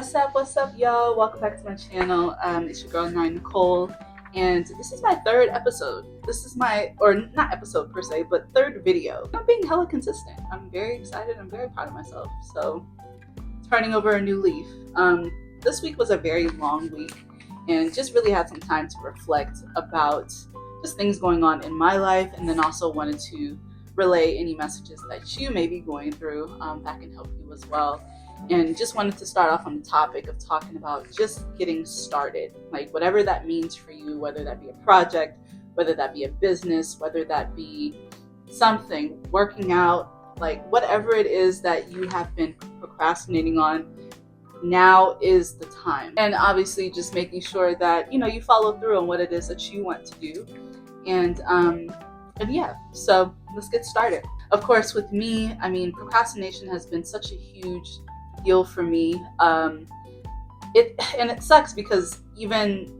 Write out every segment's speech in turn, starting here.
What's up, y'all? Welcome back to my channel. It's your girl, Nicole, and this is my third episode. This is my, or not episode per se, but third video. I'm being hella consistent. I'm very excited. I'm very proud of myself. So, turning over a new leaf. This week was a very long week, and just really had some time to reflect about just things going on in my life, and then also wanted to relay any messages that you may be going through that can help you as well. And just wanted to start off on the topic of talking about just getting started, like whatever that means for you, whether that be a project, whether that be a business, whether that be something, working out, like whatever it is that you have been procrastinating on, now is the time. And obviously just making sure that, you follow through on what it is that you want to do. And yeah, so let's get started. Of course, with me, procrastination has been such a huge deal for me. It sucks because even,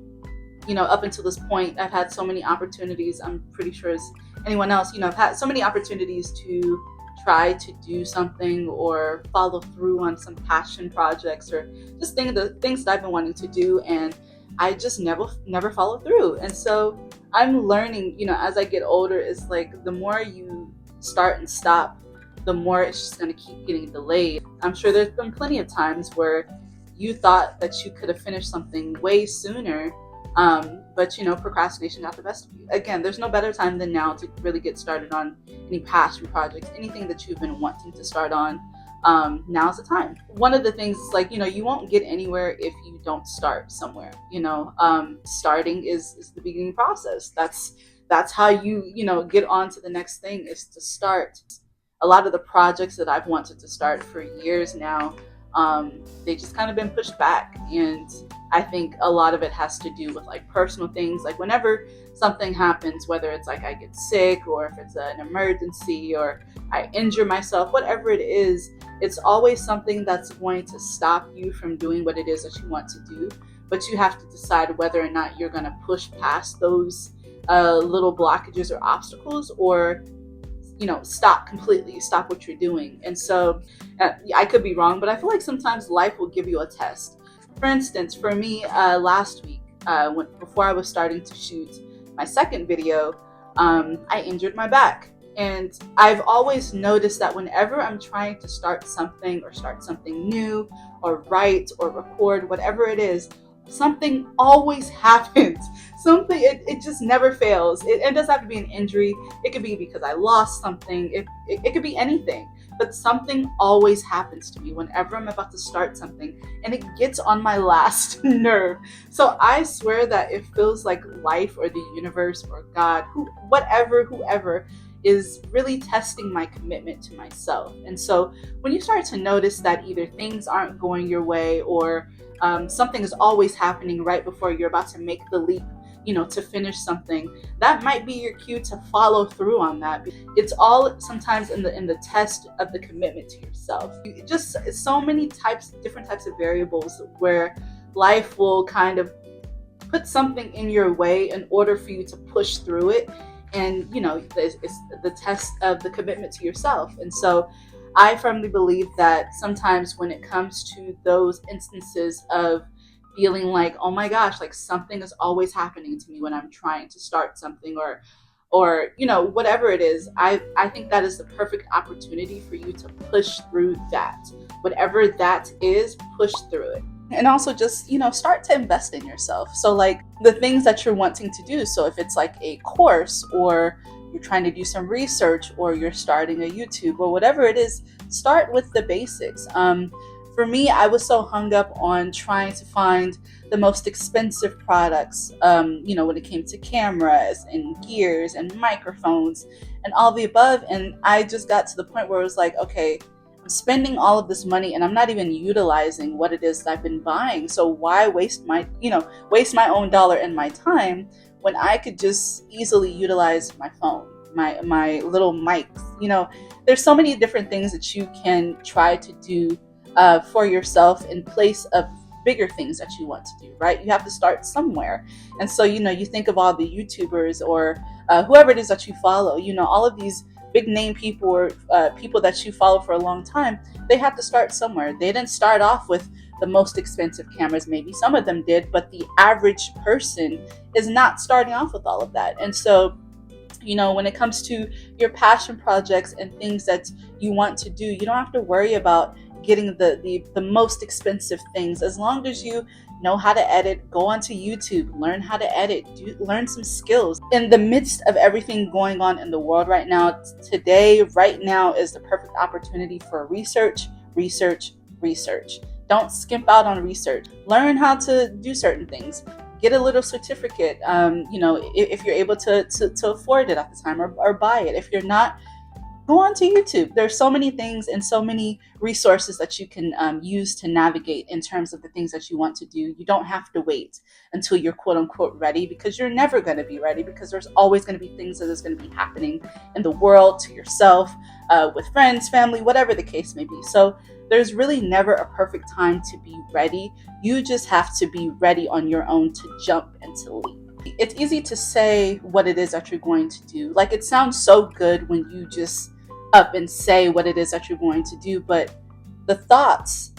up until this point, I've had so many opportunities. I'm pretty sure as anyone else, I've had so many opportunities to try to do something or follow through on some passion projects or just things that I've been wanting to do, and I just never follow through. And so I'm learning, as I get older, it's like the more you start and stop, the more it's just going to keep getting delayed. I'm sure there's been plenty of times where you thought that you could have finished something way sooner, but procrastination got the best of you. Again, there's no better time than now to really get started on any passion projects, anything that you've been wanting to start on. Now's the time. One of the things is like, you won't get anywhere if you don't start somewhere. Starting is the beginning process. That's how you get on to the next thing, is to start. A lot of the projects that I've wanted to start for years now, they just kind of been pushed back. And I think a lot of it has to do with like personal things. Like whenever something happens, whether it's like I get sick or if it's an emergency or I injure myself, whatever it is, it's always something that's going to stop you from doing what it is that you want to do. But you have to decide whether or not you're going to push past those little blockages or obstacles, or stop what you're doing. And so I could be wrong, but I feel like sometimes life will give you a test. For instance, for me, last week, before I was starting to shoot my second video, I injured my back. And I've always noticed that whenever I'm trying to start something new or write or record, whatever it is, something always happens. It just never fails. It doesn't have to be an injury. It could be because I lost something. It could be anything. But something always happens to me whenever I'm about to start something, and it gets on my last nerve. So I swear that it feels like life or the universe or God, whoever is really testing my commitment to myself. And so when you start to notice that either things aren't going your way or something is always happening right before you're about to make the leap, to finish something, that might be your cue to follow through on that. It's all sometimes in the test of the commitment to yourself. It's so many different types of variables where life will kind of put something in your way in order for you to push through it. And, it's the test of the commitment to yourself. And so I firmly believe that sometimes when it comes to those instances of feeling like, oh my gosh, like something is always happening to me when I'm trying to start something or whatever it is, I think that is the perfect opportunity for you to push through that. Whatever that is, push through it. And also just, start to invest in yourself. So like the things that you're wanting to do. So if it's like a course, or you're trying to do some research, or you're starting a YouTube, or whatever it is, start with the basics. For me, I was so hung up on trying to find the most expensive products, when it came to cameras and gears and microphones and all the above. And I just got to the point where it was like, okay, I'm spending all of this money and I'm not even utilizing what it is that I've been buying. So why waste my own dollar and my time when I could just easily utilize my phone, my little mics? There's so many different things that you can try to do for yourself in place of bigger things that you want to do, right? You have to start somewhere. And so, you think of all the YouTubers or whoever it is that you follow, all of these big name people or people that you follow for a long time, they have to start somewhere. They didn't start off with the most expensive cameras. Maybe some of them did, but the average person is not starting off with all of that. And so, when it comes to your passion projects and things that you want to do, you don't have to worry about getting the most expensive things. As long as you know how to edit, go onto YouTube, learn how to edit, learn some skills. In the midst of everything going on in the world right now, right now is the perfect opportunity for research, research, research. Don't skimp out on research. Learn how to do certain things. Get a little certificate, if you're able to afford it at the time, or buy it. If you're not, go on to YouTube. There's so many things and so many resources that you can use to navigate in terms of the things that you want to do. You don't have to wait until you're quote unquote ready, because you're never going to be ready, because there's always going to be things that is going to be happening in the world, to yourself, with friends, family, whatever the case may be. So there's really never a perfect time to be ready. You just have to be ready on your own to jump and to leap. It's easy to say what it is that you're going to do. Like, it sounds so good when you just up and say what it is that you're going to do, but the thoughts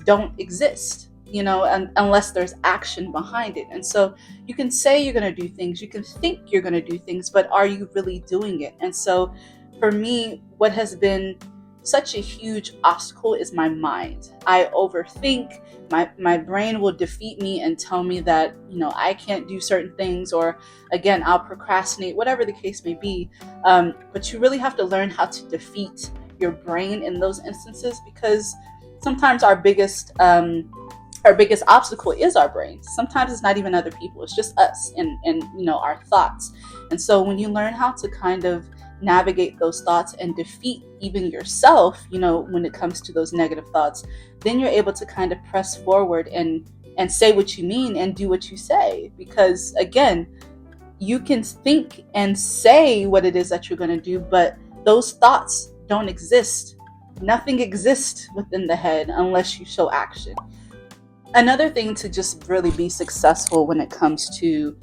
don't exist, unless there's action behind it. And so you can say you're going to do things, you can think you're going to do things, but are you really doing it? And so for me, what has been such a huge obstacle is my mind. I overthink. My brain will defeat me and tell me that, I can't do certain things, or again, I'll procrastinate, whatever the case may be. But you really have to learn how to defeat your brain in those instances, because sometimes our biggest obstacle is our brain. Sometimes it's not even other people. It's just us and our thoughts. And so when you learn how to kind of navigate those thoughts and defeat even yourself, when it comes to those negative thoughts, then you're able to kind of press forward and say what you mean and do what you say. Because again, you can think and say what it is that you're going to do, but those thoughts don't exist. Nothing exists within the head unless you show action. Another thing to just really be successful when it comes to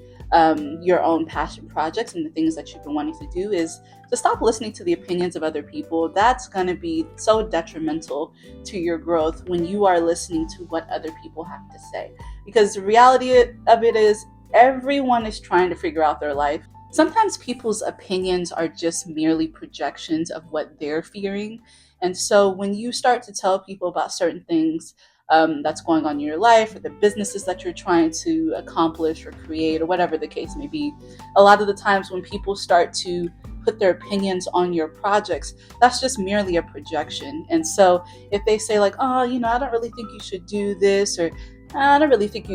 your own passion projects and the things that you've been wanting to do is to stop listening to the opinions of other people. That's going to be so detrimental to your growth when you are listening to what other people have to say. Because the reality of it is, everyone is trying to figure out their life. Sometimes people's opinions are just merely projections of what they're fearing. And so when you start to tell people about certain things that's going on in your life, or the businesses that you're trying to accomplish or create, or whatever the case may be, a lot of the times when people start to put their opinions on your projects, that's just merely a projection. And so if they say like, oh, I don't really think you should do this, or I don't really think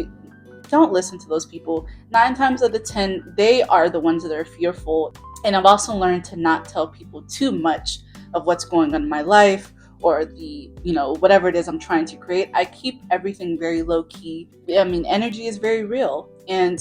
don't listen to those people. 9 times out of 10, they are the ones that are fearful. And I've also learned to not tell people too much of what's going on in my life, or the, whatever it is I'm trying to create. I keep everything very low key. I mean, energy is very real, and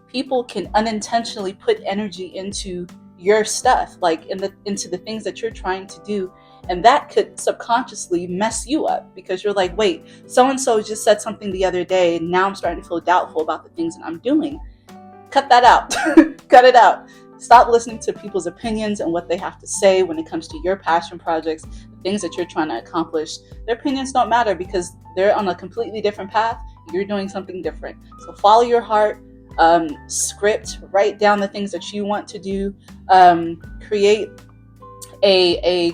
people can unintentionally put energy into your stuff, like into the things that you're trying to do. And that could subconsciously mess you up, because you're like, wait, so-and-so just said something the other day, and now I'm starting to feel doubtful about the things that I'm doing. Cut that out. Cut it out. Stop listening to people's opinions and what they have to say when it comes to your passion projects, the things that you're trying to accomplish. Their opinions don't matter, because they're on a completely different path. You're doing something different. So follow your heart, write down the things that you want to do, create a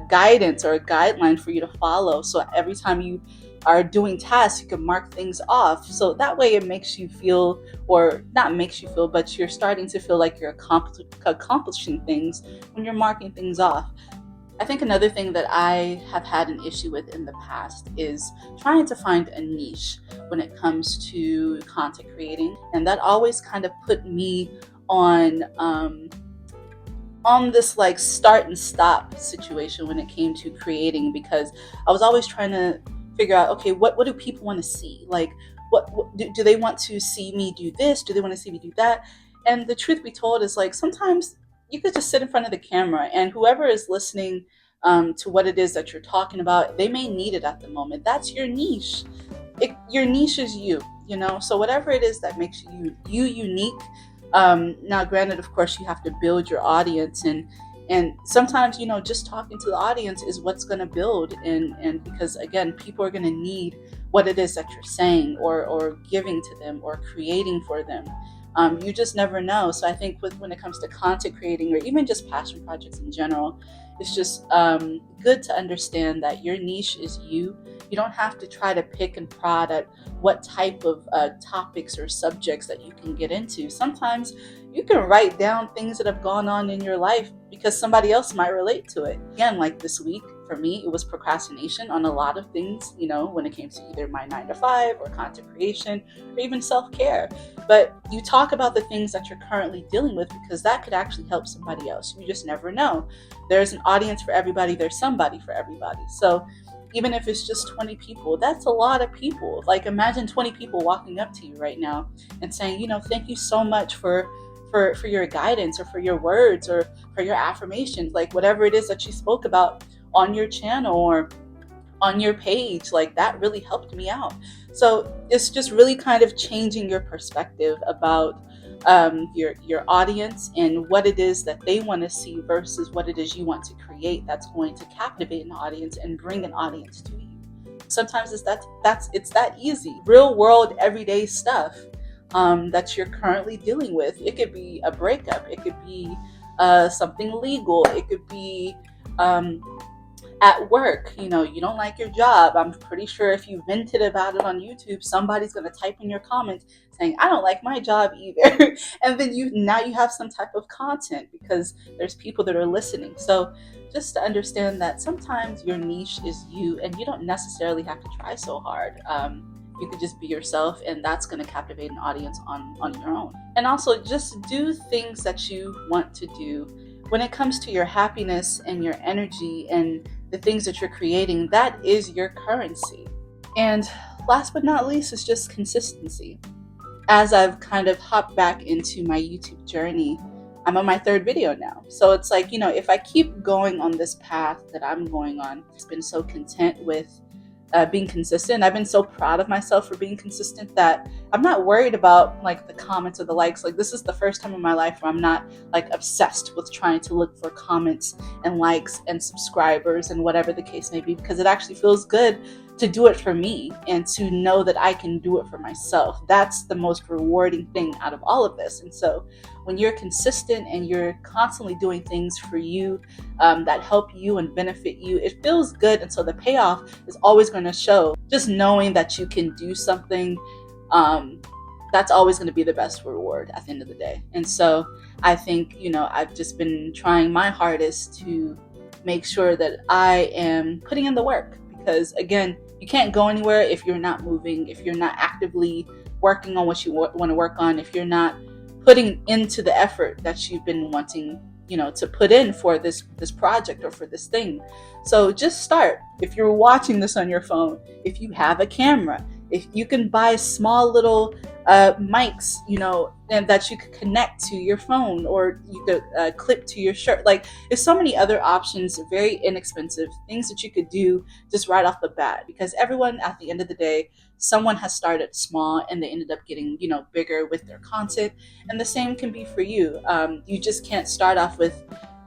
guidance or a guideline for you to follow. So every time you are doing tasks, you can mark things off. So that way it makes you feel, or not makes you feel, but you're starting to feel like you're accomplishing things when you're marking things off. I think another thing that I have had an issue with in the past is trying to find a niche when it comes to content creating. And that always kind of put me on this like start and stop situation when it came to creating, because I was always trying to figure out, okay, what do people want to see? Like, what do they want to see me do this? Do they want to see me do that? And the truth be told is, like, sometimes you could just sit in front of the camera, and whoever is listening to what it is that you're talking about, they may need it at the moment. That's your niche. Your niche is you, so whatever it is that makes you unique. Now, granted, of course, you have to build your audience and And sometimes, just talking to the audience is what's going to build. And because again, people are going to need what it is that you're saying, or giving to them, or creating for them. You just never know. So I think when it comes to content creating, or even just passion projects in general, it's just good to understand that your niche is you. You don't have to try to pick and prod at what type of topics or subjects that you can get into. Sometimes you can write down things that have gone on in your life because somebody else might relate to it. Again, like this week, for me, it was procrastination on a lot of things, when it came to either my 9 to 5 or content creation or even self-care. But you talk about the things that you're currently dealing with, because that could actually help somebody else. You just never know. There's an audience for everybody. There's somebody for everybody. So even if it's just 20 people, that's a lot of people. Like, imagine 20 people walking up to you right now and saying, thank you so much for your guidance, or for your words, or for your affirmations, like whatever it is that you spoke about on your channel or on your page, like that really helped me out. So it's just really kind of changing your perspective about your audience and what it is that they want to see versus what it is you want to create that's going to captivate an audience and bring an audience to you. Sometimes it's that easy. Real world, everyday stuff that you're currently dealing with. It could be a breakup. It could be something legal. It could be at work, you don't like your job. I'm pretty sure if you vented about it on YouTube, somebody's going to type in your comments saying, I don't like my job either. And then now you have some type of content because there's people that are listening. So just to understand that sometimes your niche is you, and you don't necessarily have to try so hard. You could just be yourself, and that's going to captivate an audience on your own. And also just do things that you want to do. When it comes to your happiness and your energy and the things that you're creating, that is your currency. And last but not least is just consistency. As I've kind of hopped back into my YouTube journey, I'm on my 3rd video now. So it's like, if I keep going on this path that I'm going on, I've been so content with being consistent. I've been so proud of myself for being consistent that I'm not worried about like the comments or the likes. Like, this is the first time in my life where I'm not like obsessed with trying to look for comments and likes and subscribers and whatever the case may be, because it actually feels good to do it for me and to know that I can do it for myself. That's the most rewarding thing out of all of this. And so when you're consistent and you're constantly doing things for you that help you and benefit you, it feels good. And so the payoff is always going to show. Just knowing that you can do something, that's always going to be the best reward at the end of the day. And so I think, I've just been trying my hardest to make sure that I am putting in the work, because again, you can't go anywhere if you're not moving, if you're not actively working on what you want to work on, if you're not putting into the effort that you've been wanting, to put in for this project or for this thing. So just start. If you're watching this on your phone, if you have a camera, if you can buy small little mics, and that you could connect to your phone, or you could clip to your shirt. Like, there's so many other options, very inexpensive things that you could do just right off the bat, because everyone at the end of the day, someone has started small and they ended up getting, bigger with their content. And the same can be for you. You just can't start off with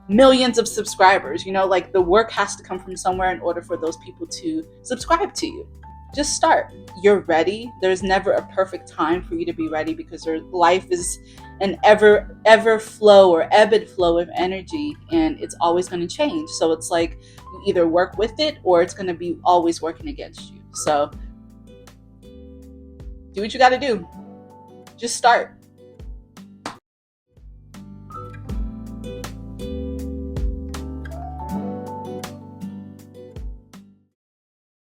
millions of subscribers, like the work has to come from somewhere in order for those people to subscribe to you. Just start. You're ready. There's never a perfect time for you to be ready, because your life is an ever flow or ebb and flow of energy, and it's always going to change. So it's like you either work with it or it's going to be always working against you. So do what you got to do. Just start.